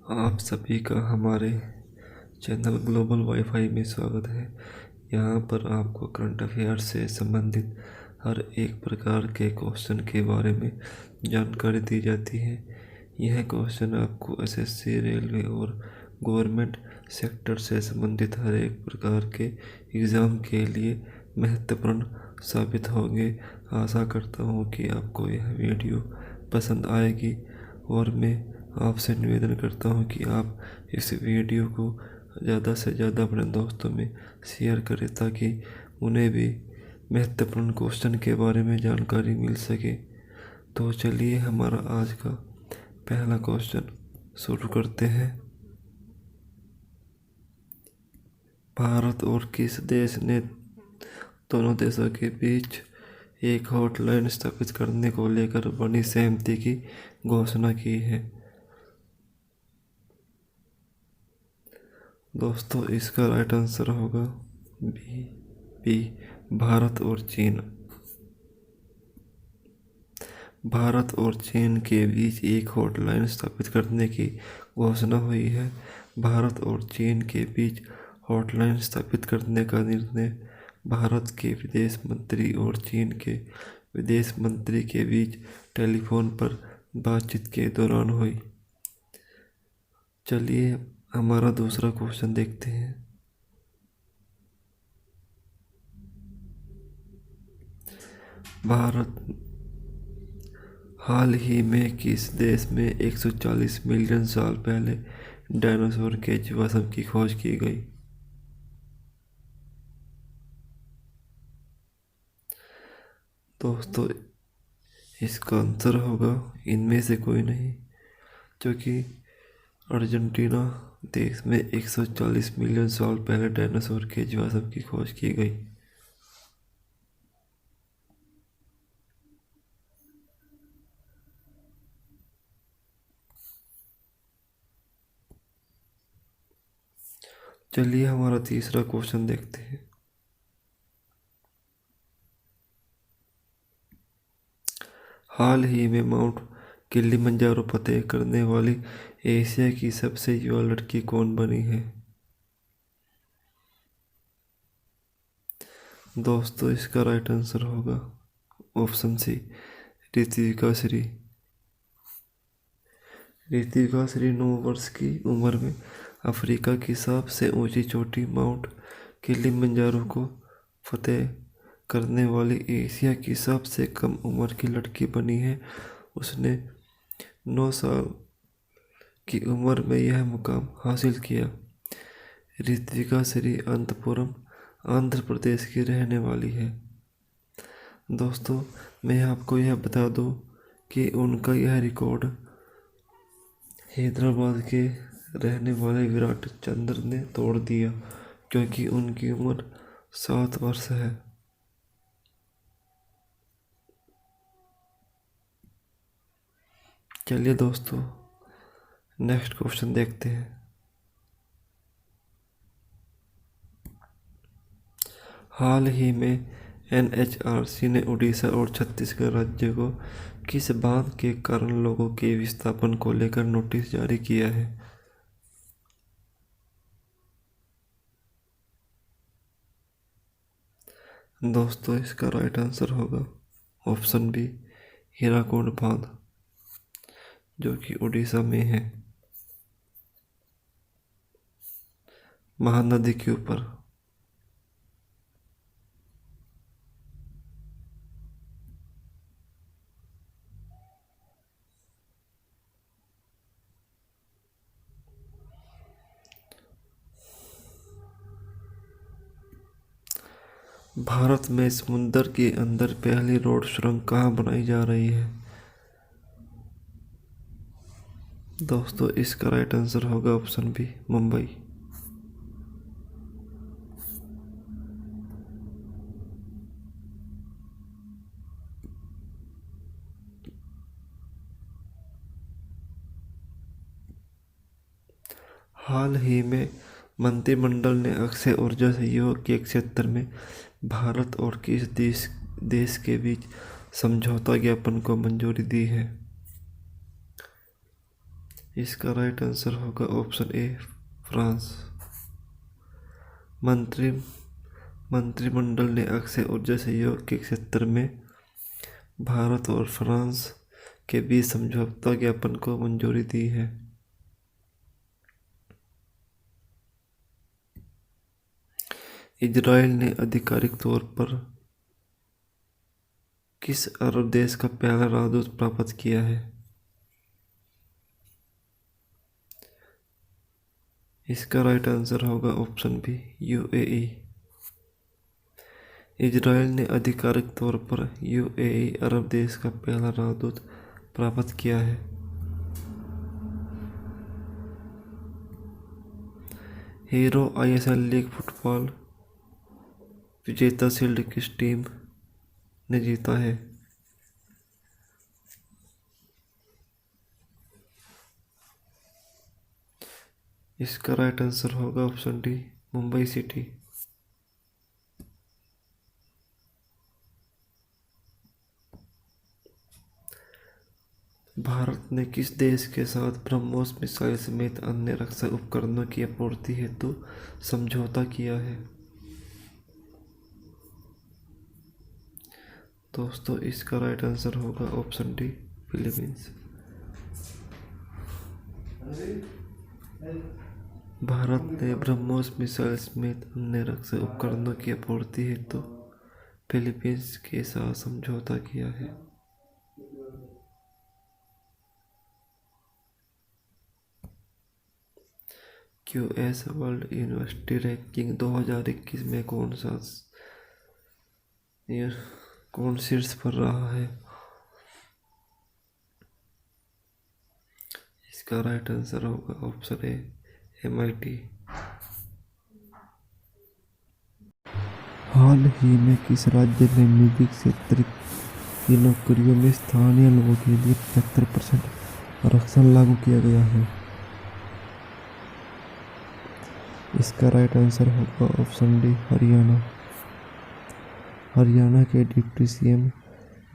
आप सभी का हमारे चैनल ग्लोबल वाईफाई में स्वागत है। यहाँ पर आपको करंट अफेयर से संबंधित हर एक प्रकार के क्वेश्चन के बारे में जानकारी दी जाती है। यह क्वेश्चन आपको एसएससी, रेलवे और गवर्नमेंट सेक्टर से संबंधित हर एक प्रकार के एग्ज़ाम के लिए महत्वपूर्ण साबित होंगे। आशा करता हूँ कि आपको यह वीडियो पसंद आएगी और मैं आपसे निवेदन करता हूँ कि आप इस वीडियो को ज़्यादा से ज़्यादा अपने दोस्तों में शेयर करें ताकि उन्हें भी महत्वपूर्ण क्वेश्चन के बारे में जानकारी मिल सके। तो चलिए हमारा आज का पहला क्वेश्चन शुरू करते हैं। भारत और किस देश ने दोनों देशों के बीच एक हॉटलाइन स्थापित करने को लेकर बनी सहमति की घोषणा की है? दोस्तों, इसका राइट आंसर होगा बी भारत और चीन। भारत और चीन के बीच एक हॉटलाइन स्थापित करने की घोषणा हुई है। भारत और चीन के बीच हॉटलाइन स्थापित करने का निर्णय भारत के विदेश मंत्री और चीन के विदेश मंत्री के बीच टेलीफोन पर बातचीत के दौरान हुई। चलिए हमारा दूसरा क्वेश्चन देखते हैं। भारत हाल ही में किस देश में 140 मिलियन साल पहले डायनासोर के जीवाश्म की खोज की गई? दोस्तों, इसका आंसर होगा इनमें से कोई नहीं, क्योंकि अर्जेंटीना देश में 140 मिलियन साल पहले डायनासोर के जीवाश्म की खोज की गई। चलिए हमारा तीसरा क्वेश्चन देखते हैं। हाल ही में माउंट किलिमंजारो फतेह करने वाली एशिया की सबसे युवा लड़की कौन बनी है? दोस्तों, इसका राइट आंसर होगा ऑप्शन सी ऋतिका श्री। ऋतिका श्री 9 वर्ष की उम्र में अफ्रीका की सबसे ऊंची चोटी माउंट किलिमंजारो को फतेह करने वाली एशिया की सबसे कम उम्र की लड़की बनी है। उसने 9 साल की उम्र में यह मुकाम हासिल किया। ऋत्विका श्री अनंतपुरम, आंध्र प्रदेश की रहने वाली है। दोस्तों, मैं आपको यह बता दूं कि उनका यह रिकॉर्ड हैदराबाद के रहने वाले विराट चंद्र ने तोड़ दिया, क्योंकि उनकी उम्र 7 वर्ष है। चलिए दोस्तों, नेक्स्ट क्वेश्चन देखते हैं। हाल ही में एनएचआरसी ने उड़ीसा और छत्तीसगढ़ राज्य को किस बात के कारण लोगों के विस्थापन को लेकर नोटिस जारी किया है? दोस्तों, इसका राइट आंसर होगा ऑप्शन बी हीराकुंड बांध, जो कि उड़ीसा में है, महानदी के ऊपर। भारत में समुद्र के अंदर पहली रोड सुरंग कहाँ बनाई जा रही है? दोस्तों, इसका राइट आंसर होगा ऑप्शन बी मुंबई। हाल ही में मंत्रिमंडल ने अक्षय ऊर्जा सहयोग के क्षेत्र में भारत और किस देश के बीच समझौता ज्ञापन को मंजूरी दी है? इसका राइट आंसर होगा ऑप्शन ए फ्रांस। मंत्रिमंडल ने अक्षय ऊर्जा सहयोग के क्षेत्र में भारत और फ्रांस के बीच समझौता ज्ञापन को मंजूरी दी है। इजराइल ने आधिकारिक तौर पर किस अरब देश का पहला राजदूत प्राप्त किया है? इसका राइट आंसर होगा ऑप्शन बी यूएई। इजराइल ने आधिकारिक तौर पर यूएई अरब देश का पहला राजदूत प्राप्त किया है। हीरो आईएसएल लीग फुटबॉल विजेता शील्ड किस टीम ने जीता है? इसका राइट आंसर होगा option D Mumbai city. Bharat ने किस देश के साथ ब्रह्मोस मिसाइल समेत अन्य रक्षा उपकरणों की आपूर्ति हेतु समझौता किया है? दोस्तों इसका राइट आंसर होगा ऑप्शन डी फिलीपींस। भारत ने ब्रह्मोस मिसाइल समेत अन्य रक्षा उपकरणों की आपूर्ति हेतु फिलीपींस के साथ समझौता किया है। क्यूएस वर्ल्ड यूनिवर्सिटी रैंकिंग 2021 में कौन शीर्ष पर रहा है? इसका राइट आंसर होगा ऑप्शन ए MIT। हाल ही में किस राज्य में निजी क्षेत्र की नौकरियों में स्थानीय लोगों के लिए 75% आरक्षण लागू किया गया है? इसका राइट आंसर होगा ऑप्शन डी हरियाणा। हरियाणा के डिप्टी सीएम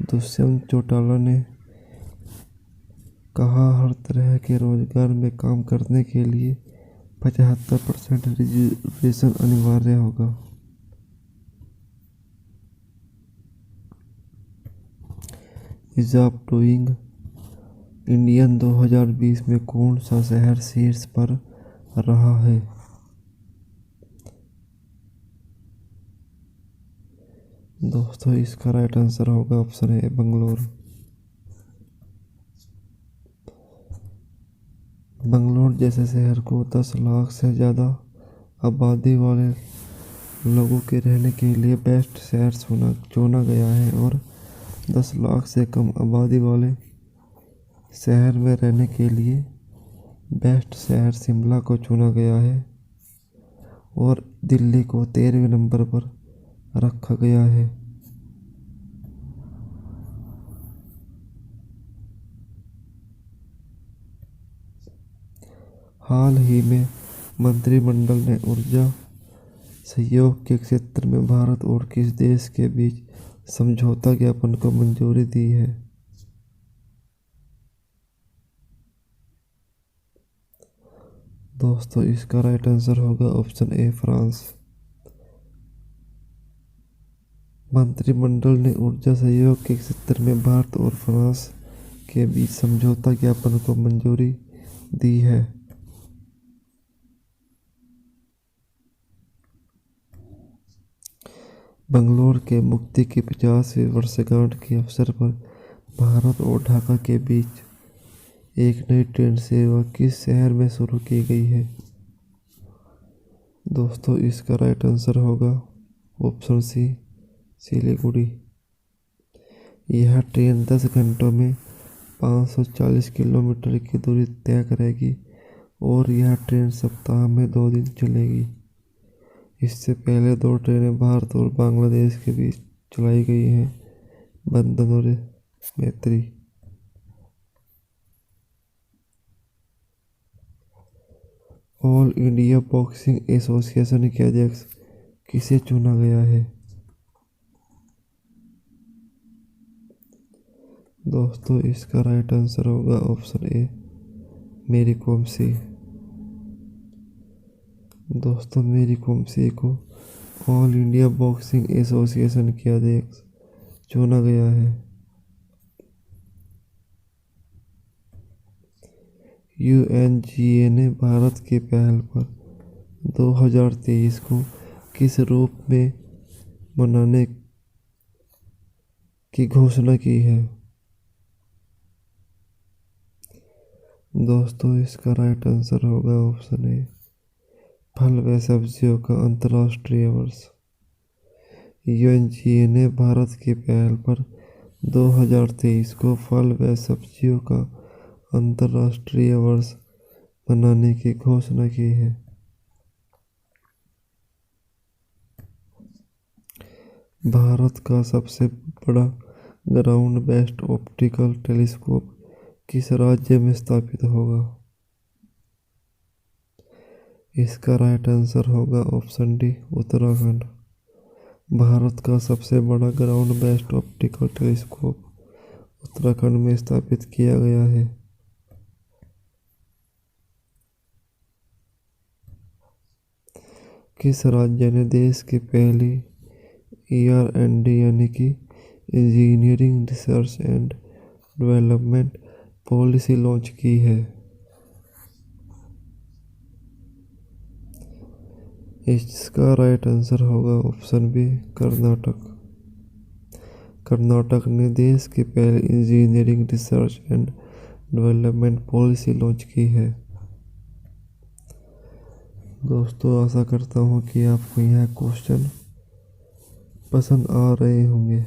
दुष्यंत चौटाला ने कहा हर तरह के रोजगार में काम करने के लिए 75% रिजर्वेशन अनिवार्य होगा। ईज ऑफ डूइंग इंडियन 2020 में कौन सा शहर शीर्ष पर रहा है? दोस्तों इसका राइट आंसर होगा ऑप्शन ए बंगलोर। बंगलोर जैसे शहर को 10 लाख से ज़्यादा आबादी वाले लोगों के रहने के लिए बेस्ट शहर चुना गया है और 10 लाख से कम आबादी वाले शहर में रहने के लिए बेस्ट शहर शिमला को चुना गया है और दिल्ली को 13वें नंबर पर रखा गया है। हाल ही में मंत्रिमंडल ने ऊर्जा सहयोग के क्षेत्र में भारत और किस देश के बीच समझौता ज्ञापन को मंजूरी दी है? दोस्तों इसका राइट आंसर होगा ऑप्शन ए फ्रांस। मंत्रिमंडल ने ऊर्जा सहयोग के क्षेत्र में भारत और फ्रांस के बीच समझौता ज्ञापन को मंजूरी दी है। बंगलोर के मुक्ति की 50वीं वर्षगांठ के अवसर पर भारत और ढाका के बीच एक नई ट्रेन सेवा किस शहर में शुरू की गई है? दोस्तों इसका राइट आंसर होगा ऑप्शन सी सिलीगुड़ी। यह ट्रेन 10 घंटों में 540 किलोमीटर की दूरी तय करेगी और यह ट्रेन सप्ताह में 2 दिन चलेगी। इससे पहले 2 ट्रेनें भारत और बांग्लादेश के बीच चलाई गई हैं, बंधन और मैत्री। ऑल इंडिया बॉक्सिंग एसोसिएशन के अध्यक्ष किसे चुना गया है? दोस्तों इसका राइट आंसर होगा ऑप्शन ए मेरी कॉम सी। दोस्तों मेरी कॉम सी को ऑल इंडिया बॉक्सिंग एसोसिएशन के अध्यक्ष चुना गया है। यूएनजीए ने भारत की पहल पर 2023 को किस रूप में मनाने की घोषणा की है? दोस्तों इसका राइट आंसर होगा ऑप्शन ए, फल व सब्जियों का अंतर्राष्ट्रीय वर्ष। यूएनजीए ने भारत की पहल पर 2023 को फल व सब्जियों का अंतर्राष्ट्रीय वर्ष मनाने की घोषणा की है। भारत का सबसे बड़ा ग्राउंड बेस्ड ऑप्टिकल टेलीस्कोप किस राज्य में स्थापित होगा? इसका राइट आंसर होगा ऑप्शन डी, उत्तराखंड। भारत का सबसे बड़ा ground based optical telescope Uttarakhand में स्थापित किया गया है। किस राज्य ने देश की पहली ER&D यानी कि engineering research and development policy launch की है? इसका राइट आंसर होगा ऑप्शन बी, कर्नाटक। कर्नाटक ने देश की पहली engineering research and development policy launch की है। दोस्तों आशा करता हूँ कि आपको यह क्वेश्चन पसंद आ रहे होंगे।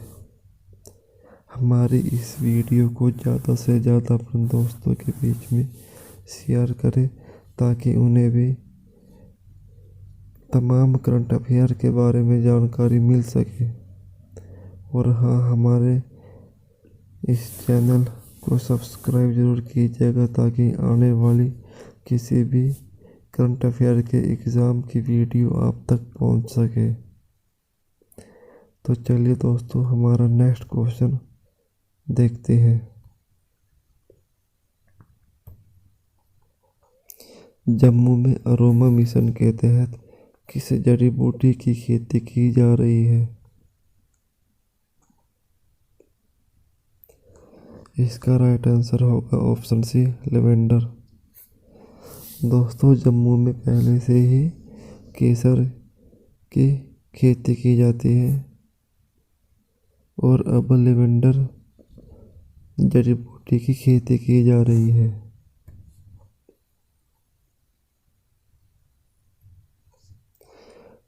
हमारी इस वीडियो को ज़्यादा से ज़्यादा अपने दोस्तों के बीच में शेयर करें ताकि उन्हें भी तमाम करंट अफेयर के बारे में जानकारी मिल सके। और हाँ, हमारे इस चैनल को सब्सक्राइब ज़रूर कीजिएगा ताकि आने वाली किसी भी करंट अफेयर के एग्ज़ाम की वीडियो आप तक पहुंच सके। तो चलिए दोस्तों हमारा नेक्स्ट क्वेश्चन देखते हैं। जम्मू में अरोमा मिशन के तहत किस जड़ी बूटी की खेती की जा रही है? इसका राइट आंसर होगा ऑप्शन सी, लेवेंडर। दोस्तों जम्मू में पहले से ही केसर की खेती की जाती है और अब लेवेंडर जड़ी बूटी की खेती की जा रही है।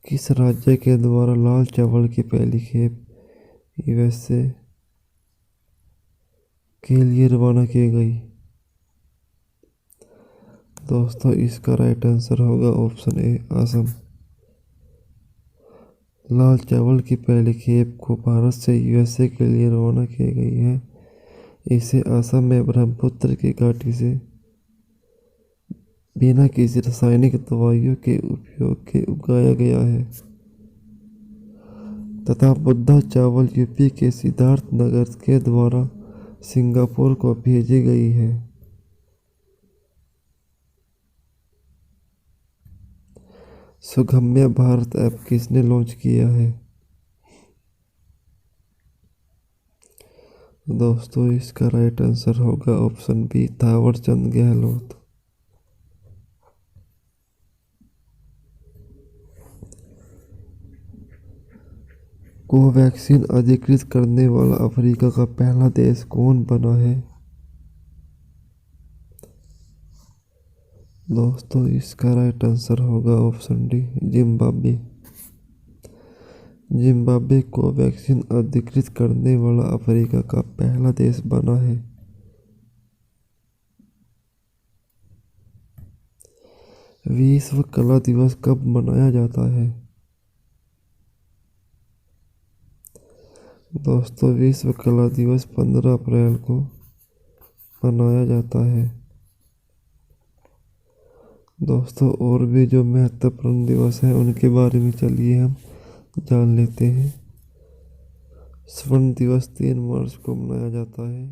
किस राज्य के द्वारा लाल चावल की पहली खेप USA के लिए रवाना की गई? दोस्तों इसका राइट आंसर होगा ऑप्शन ए, असम। लाल चावल की पहली खेप को भारत से USA के लिए रवाना की गई है। इसे असम में ब्रह्मपुत्र की घाटी से बिना किसी रासायनिक दवाइयों के उपयोग के उगाया गया है तथा बुद्धा चावल यूपी के सिद्धार्थ नगर के द्वारा सिंगापुर को भेजी गई है। सुगम्य भारत ऐप किसने लॉन्च किया है? दोस्तों इसका राइट आंसर होगा option B, Thawar Chand Gehlot. Covaxin अधिकृत करने वाला अफ्रीका का पहला देश कौन बना है? दोस्तों इसका राइट आंसर होगा option D, Zimbabwe. Zimbabwe Covaxin अधिकृत करने वाला अफ्रीका का पहला देश बना है। विश्व कला दिवस कब मनाया जाता है? दोस्तों विश्व कला दिवस 15 अप्रैल को मनाया जाता है। दोस्तों और भी जो महत्वपूर्ण दिवस हैं उनके बारे में चलिए हम जान लेते हैं। स्वर्ण दिवस 3 मार्च को मनाया जाता है।